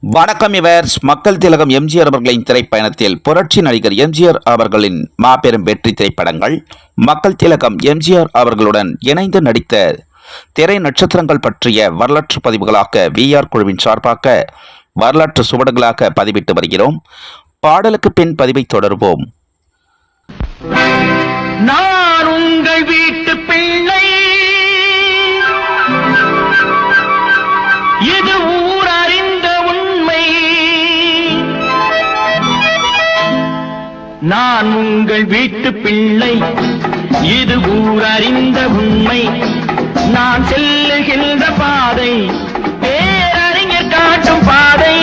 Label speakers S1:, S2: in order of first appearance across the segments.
S1: வணக்கம் இவர்ஸ். மக்கள் திலகம் எம்ஜிஆர் அவர்களின் திரைப்பயணத்தில் புரட்சி நடிகர் எம்ஜிஆர் அவர்களின் மாபெரும் வெற்றி திரைப்படங்கள், மக்கள் திலகம் எம்ஜிஆர் அவர்களுடன் இணைந்து நடித்த திரை நட்சத்திரங்கள் பற்றிய வரலாற்று பதிவுகளாக விஆர் குழுவின் சார்பாக வரலாற்று சுவடுகளாக பதிவிட்டு வருகிறோம். பாடலுக்கு பின் பதிவை தொடர்வோம்.
S2: நான் உங்கள் வீட்டு பிள்ளை, இது ஊர் அறிந்த உண்மை. நான் உங்கள் வீட்டு பிள்ளை, இது ஊர் அறிந்த உண்மை. நான் செல்லுகின்ற பாதை பேரறிஞர் காட்டும் பாதை.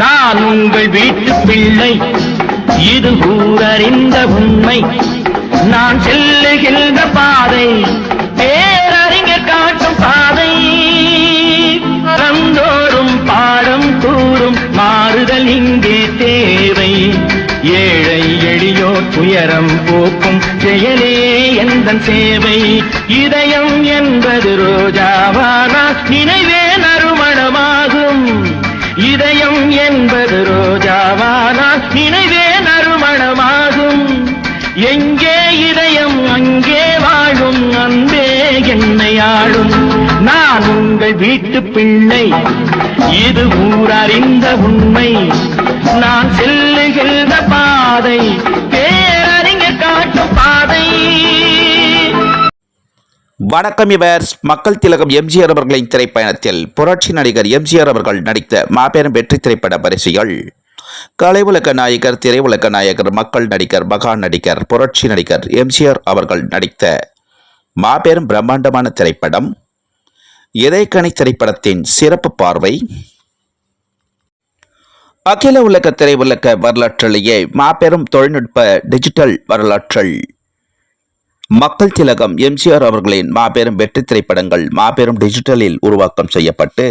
S2: நான் உங்கள் வீட்டு பிள்ளை, இது ஊரறிந்த உண்மை. நான் செல்லுகின்ற பாதை பேரறிஞர் காட்டும் பாதை. தந்தோறும் பாடம் கூறும் மாறுதல் இங்கே தேவை. ஏழை எளியோர் துயரம் போக்கும் செயலே எந்தன் சேவை. இதயம் என்பது ரோஜாவானால் நினைவே நறுமணமாகும். இதயம் என்பது ரோஜாவானால் நினைவே நறுமணமாகும். எங்கே இதயம் அங்கே வாழும், அன்பே என்னை ஆளும். நான் உங்கள் வீட்டு பிள்ளை, இது ஊரறிந்த உண்மை. நான் செல்லுகின்ற பாதை பேரறிஞர் காட்டும் பாதை.
S1: வணக்கம் இவர்ஸ். மக்கள் திலகம் எம்ஜிஆர் அவர்களின் திரைப்பயணத்தில் புரட்சி நடிகர் எம்ஜிஆர் அவர்கள் நடித்த மாபெரும் வெற்றி திரைப்பட பரிசுகள்: கலை உலக நாயகர், திரையுலக நாயகர், மக்கள் நடிகர், மகான் நடிகர், புரட்சி நடிகர் எம்ஜிஆர் அவர்கள் நடித்த மாபெரும் பிரம்மாண்டமான திரைப்படம் இதயக்கனி திரைப்படத்தின் சிறப்பு பார்வை. அகில உலக திரையுலக வரலாற்றிலேயே மாபெரும் தொழில்நுட்ப டிஜிட்டல் வரலாற்றில் மக்கள் திலகம் எம்ஜிஆர் அவர்களின் மாபெரும் வெற்றி திரைப்படங்கள் மாபெரும் டிஜிட்டலில் உருவாக்கம் செய்யப்பட்டு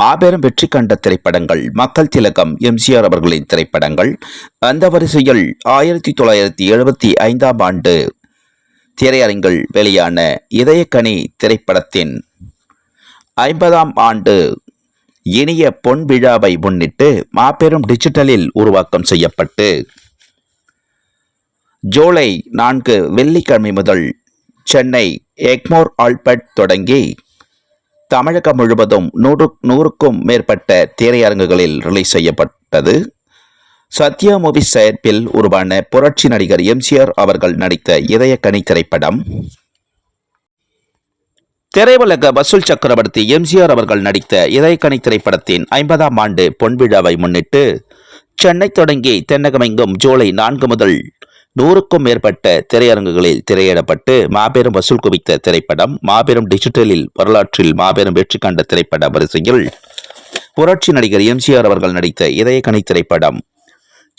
S1: மாபெரும் வெற்றி கண்ட திரைப்படங்கள் மக்கள் திலகம் எம்ஜிஆர் அவர்களின் திரைப்படங்கள். அந்த வரிசையில் 1975ஆம் ஆண்டு திரையரங்கில் வெளியான இதயக்கனி திரைப்படத்தின் 50ஆம் ஆண்டு இனிய பொன் விழாவை முன்னிட்டு மாபெரும் டிஜிட்டலில் உருவாக்கம் செய்யப்பட்டு ஜூலை 4 வெள்ளிக்கிழமை முதல் சென்னை எக்மோர் ஆல்பர்ட் தொடங்கி தமிழகம் முழுவதும் 100க்கும் மேற்பட்ட திரையரங்குகளில் ரிலீஸ் செய்யப்பட்டது. சத்யா மூவிஸ் தயாரிப்பில் உருவான புரட்சி நடிகர் எம்ஜிஆர் அவர்கள் நடித்த இதயக்கனி திரைப்படம் திரையுலக வசூல் சக்கரவர்த்தி எம்ஜிஆர் அவர்கள் நடித்த இதயக்கனி திரைப்படத்தின் 50ஆம் ஆண்டு பொன்விழாவை முன்னிட்டு சென்னை தொடங்கி தென்னகமெங்கும் ஜூலை 4 முதல் 100க்கும் மேற்பட்ட திரையரங்குகளில் திரையிடப்பட்டு மாபெரும் வசூல் குவித்த திரைப்படம் மாபெரும் டிஜிட்டலில் வரலாற்றில் மாபெரும் வெற்றி கண்ட திரைப்பட வரிசையில் புரட்சி நடிகர் எம்ஜிஆர் அவர்கள் நடித்த இதயக்கனி திரைப்படம்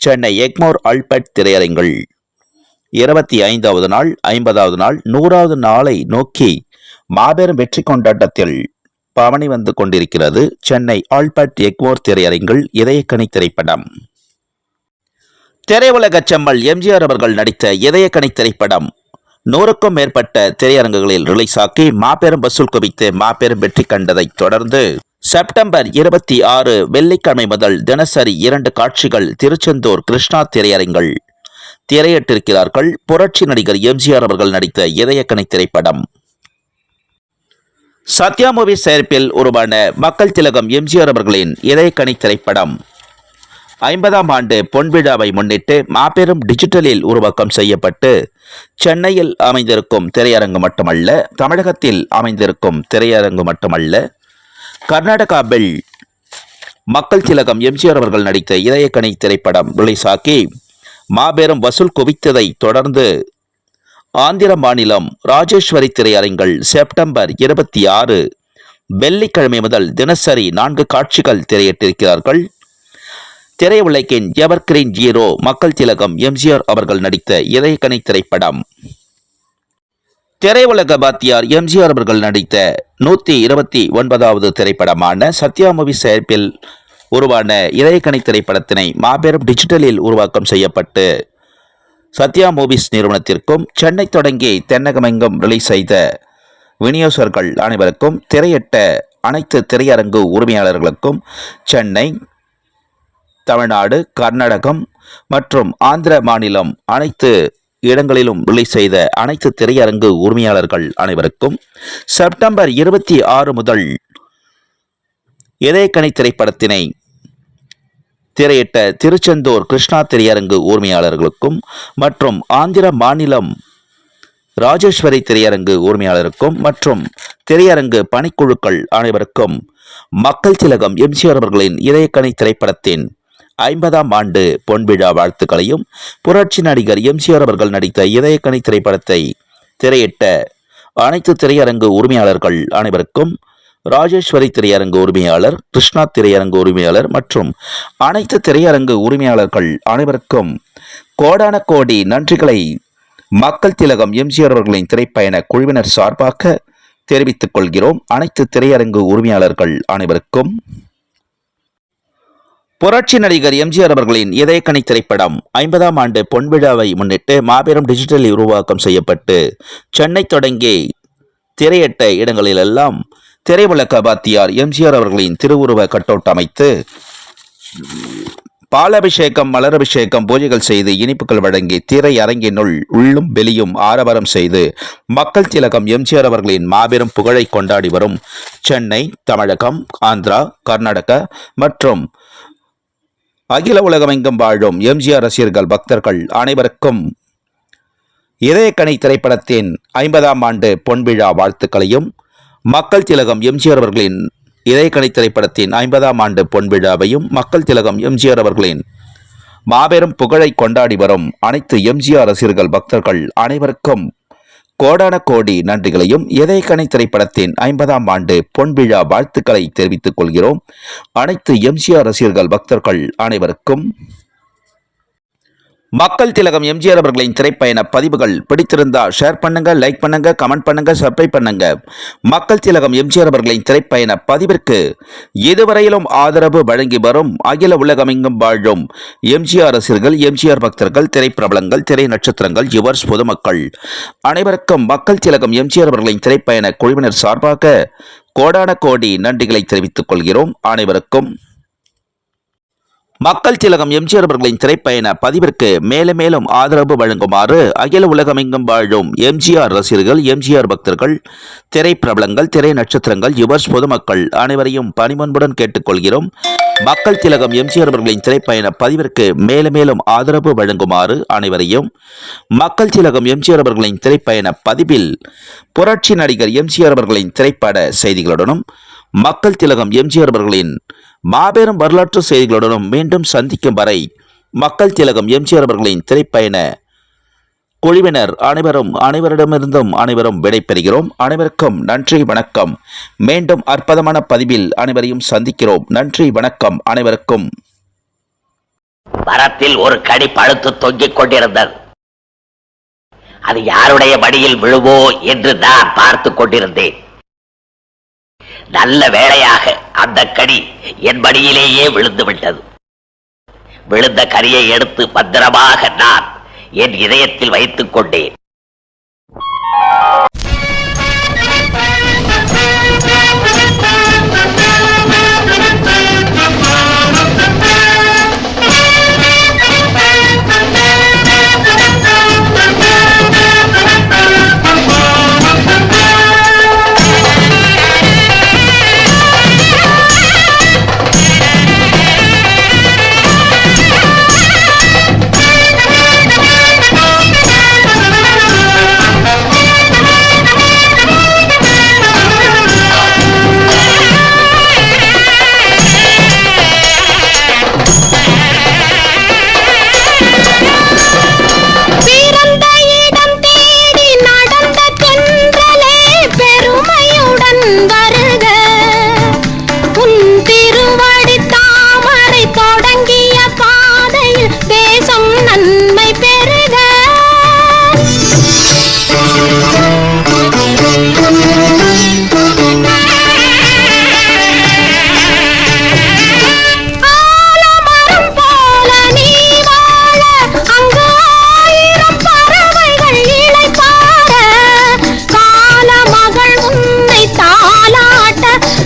S1: சென்னை எக்மோர் ஆல்பர்ட் திரையரங்கில் 25வது நாள், 50வது நாள், 100வது நாளை நோக்கி மாபெரும் வெற்றி கொண்டாட்டத்தில் பவனி வந்து கொண்டிருக்கிறது. சென்னை ஆல்பர்ட் எக்மோர் திரையரங்கில் இதயக்கனி திரைப்படம். திரையுலக செம்மல் எம்ஜிஆர் அவர்கள் நடித்த இதயக்கனி திரைப்படம் 100க்கும் மேற்பட்ட திரையரங்குகளில் ரிலீஸ் ஆக்கி மாபெரும் வசூல் குவித்து மாபெரும் வெற்றி கண்டதைத் தொடர்ந்து செப்டம்பர் 26 வெள்ளிக்கிழமை முதல் தினசரி 2 காட்சிகள் திருச்செந்தூர் கிருஷ்ணா திரையரங்கில் திரையிட்டிருக்கிறார்கள். புரட்சி நடிகர் எம்ஜிஆர் அவர்கள் நடித்த இதயக்கனி திரைப்படம் சத்யா மூவிஸ் தயாரிப்பில் உருவான மக்கள் திலகம் எம்ஜிஆர் அவர்களின் இதயக்கனி திரைப்படம் 50ஆம் ஆண்டு பொன்விழாவை முன்னிட்டு மாபெரும் டிஜிட்டலில் உருவாக்கம் செய்யப்பட்டு சென்னையில் அமைந்திருக்கும் திரையரங்கு மட்டுமல்ல, தமிழகத்தில் அமைந்திருக்கும் திரையரங்கு மட்டுமல்ல, கர்நாடகாவில் மக்கள் திலகம் எம்ஜிஆர் அவர்கள் நடித்த இதயக்கனி திரைப்படம் ரிலீஸ் ஆக்கி மாபெரும் வசூல் குவித்ததை தொடர்ந்து ஆந்திர மாநிலம் ராஜேஸ்வரி திரையரங்கில் செப்டம்பர் 26 வெள்ளிக்கிழமை முதல் தினசரி 4 காட்சிகள் திரையிட்டிருக்கிறார்கள். திரையுலகின் எவர்கிரீன் ஹீரோ மக்கள் திலகம் எம்ஜிஆர் அவர்கள் நடித்த இதயக்கனி திரைப்படம் திரையுலக பாத்தியார் எம்ஜிஆர் அவர்கள் நடித்த 129வது திரைப்படமான சத்யா மூவிஸ் தயாரிப்பில் உருவான இதயக்கனி திரைப்படத்தினை மாபெரும் டிஜிட்டலில் உருவாக்கம் செய்யப்பட்டு சத்யா மூவிஸ் நிறுவனத்திற்கும் சென்னை தொடங்கி தென்னகமெங்கும் ரிலீஸ் செய்த விநியோகஸ்தர்கள் அனைவருக்கும், திரையிட்ட அனைத்து திரையரங்கு உரிமையாளர்களுக்கும், சென்னை, தமிழ்நாடு, கர்நாடகம் மற்றும் ஆந்திர மாநிலம் அனைத்து இடங்களிலும் ரிலீஸ் செய்த அனைத்து திரையரங்கு உரிமையாளர்கள் அனைவருக்கும், செப்டம்பர் 26 முதல் இதயக்கனி திரைப்படத்தினை திரையிட்ட திருச்செந்தூர் கிருஷ்ணா திரையரங்கு உரிமையாளர்களுக்கும் மற்றும் ஆந்திர மாநிலம் ராஜேஸ்வரி திரையரங்கு உரிமையாளருக்கும் மற்றும் திரையரங்கு பணிக்குழுக்கள் அனைவருக்கும் மக்கள் திலகம் எம்ஜிஆர் அவர்களின் இதயக்கனி திரைப்படத்தின் 50ஆம் ஆண்டு பொன்விழா வாழ்த்துக்களையும், புரட்சி நடிகர் எம்ஜிஆர் அவர்கள் நடித்த இதயக்கனி திரைப்படத்தை திரையிட்ட அனைத்து திரையரங்கு உரிமையாளர்கள் அனைவருக்கும், ராஜேஸ்வரி திரையரங்கு உரிமையாளர், கிருஷ்ணா திரையரங்கு உரிமையாளர் மற்றும் அனைத்து திரையரங்கு உரிமையாளர்கள் அனைவருக்கும் கோடான கோடி நன்றிகளை மக்கள் திலகம் எம்ஜிஆர் அவர்களின் திரைப்பயண குழுவினர் சார்பாக தெரிவித்துக் கொள்கிறோம். அனைத்து திரையரங்கு உரிமையாளர்கள் அனைவருக்கும் புரட்சி நடிகர் எம்ஜிஆர் அவர்களின் இதயக்கனி திரைப்படம் 50ஆம் ஆண்டு பொன்விழாவை முன்னிட்டு மாபெரும் டிஜிட்டல் உருவாக்கம் செய்யப்பட்டு சென்னை தொடங்கி திரையிட்ட இடங்களிலெல்லாம் திரைவிளக்க பாத்தியார் எம்ஜிஆர் அவர்களின் திருவுருவ கட்டோட் அமைத்து பாலாபிஷேகம், மலரபிஷேகம், பூஜைகள் செய்து இனிப்புகள் வழங்கி திரையரங்கினுள் உள்ளும் வெளியும் ஆரவாரம் செய்து மக்கள் திலகம் எம்ஜிஆர் அவர்களின் மாபெரும் புகழை கொண்டாடி வரும் சென்னை, தமிழகம், ஆந்திரா, கர்நாடகா மற்றும் அகில உலகமெங்கும் வாழும் எம்ஜிஆர் ரசிகர்கள், பக்தர்கள் அனைவருக்கும் இதயக்கனி திரைப்படத்தின் 50ஆம் ஆண்டு பொன்விழா வாழ்த்துக்களையும், மக்கள் திலகம் எம்ஜிஆர் அவர்களின் இதயக்கனி திரைப்படத்தின் 50ஆம் ஆண்டு பொன்விழாவையும், மக்கள் திலகம் எம்ஜிஆர் அவர்களின் மாபெரும் புகழை கொண்டாடி வரும் அனைத்து எம்ஜிஆர் ரசிகர்கள், பக்தர்கள் அனைவருக்கும் கோடான கோடி நன்றிகளையும், இதயக்கனி திரைப்படத்தின் 50ஆம் ஆண்டு பொன்விழா வாழ்த்துக்களை தெரிவித்துக் கொள்கிறோம். அனைத்து எம்ஜிஆர் ரசிகர்கள், பக்தர்கள் அனைவருக்கும் மக்கள் திலகம் எம்ஜிஆர் அவர்களின் திரைப்பயண பதிவுகள் பிடித்திருந்தால் ஷேர் பண்ணுங்க, லைக் பண்ணுங்க, கமெண்ட் பண்ணுங்க, சப்ஸ்கிரைப் பண்ணுங்க. மக்கள் திலகம் எம்ஜிஆர் அவர்களின் திரைப்பயண பதிவிற்கு இதுவரையிலும் ஆதரவு வழங்கி வரும் அகில உலகமெங்கும் வாழும் எம்ஜிஆர் ரசிகர்கள், எம்ஜிஆர் பக்தர்கள், திரைப்பிரபலங்கள், திரை நட்சத்திரங்கள், யுவர்ஸ், பொதுமக்கள் அனைவருக்கும் மக்கள் திலகம் எம்ஜிஆர் அவர்களின் திரைப்பயண குழுவினர் சார்பாக கோடான கோடி நன்றிகளை தெரிவித்துக் கொள்கிறோம். அனைவருக்கும் மக்கள் திலகம் எம்ஜிஆர் அவர்களின் திரைப்பயண பதிவிற்கு மேலும் மேலும் ஆதரவு வழங்குமாறு அகில உலகமெங்கும் வாழும் எம்ஜிஆர் ரசிகர்கள், எம்ஜிஆர் பக்தர்கள், திரைப்பிரபலங்கள், திரை நட்சத்திரங்கள், யுவர்ஸ், பொதுமக்கள் அனைவரையும் பணிவன்புடன் கேட்டுக்கொள்கிறோம். மக்கள் திலகம் எம்ஜிஆர் அவர்களின் திரைப்பயண பதிவிற்கு மேலும் மேலும் ஆதரவு வழங்குமாறு அனைவரையும் மக்கள் திலகம் எம்ஜிஆர் அவர்களின் திரைப்பயண பதிவில் புரட்சி நடிகர் எம்ஜிஆர் அவர்களின் திரைப்பட செய்திகளுடனும், மக்கள் திலகம் எம்ஜிஆர் அவர்களின் மாபெரும் வரலாற்று செய்திகளுடனும் மீண்டும் சந்திக்கும் வரை மக்கள் திலகம் எம்ஜிஆர் அவர்களின் திரைப்பயண குழுவினர் அனைவரிடமிருந்தும் அனைவரும் விடைபெறுகிறோம். அனைவருக்கும் நன்றி, வணக்கம். மீண்டும் அற்புதமான பதிவில் அனைவரையும் சந்திக்கிறோம். நன்றி, வணக்கம். அனைவருக்கும்.
S3: மரத்தில் ஒரு கனி பழுத்து தொங்கிக் கொண்டிருந்தது. அது யாருடைய மடியில் விழுவோ என்று நான் பார்த்து கொண்டிருந்தேன். நல்ல வேளையாக அந்த கனி என் மடியிலேயே விழுந்து விட்டது. விழுந்த கனியை எடுத்து பத்திரமாக நான் என் இதயத்தில் வைத்துக் கொண்டேன்.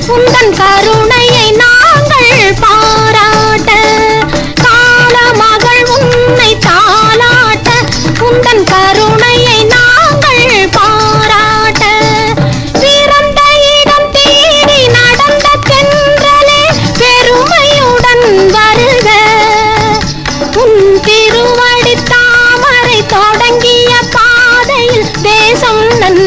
S4: உந்தன் கருணையை நாங்கள் பாராட்ட காலமகள் உன்னை தாளாட்ட உந்தன் கருணையை நாங்கள் பாராட்ட பிறந்த இடம் தேடி நடந்த தென்றலே பெருமையுடன் வருக உன் திருவடி தாமரை தொடங்கிய பாதையில் தேசம் நன்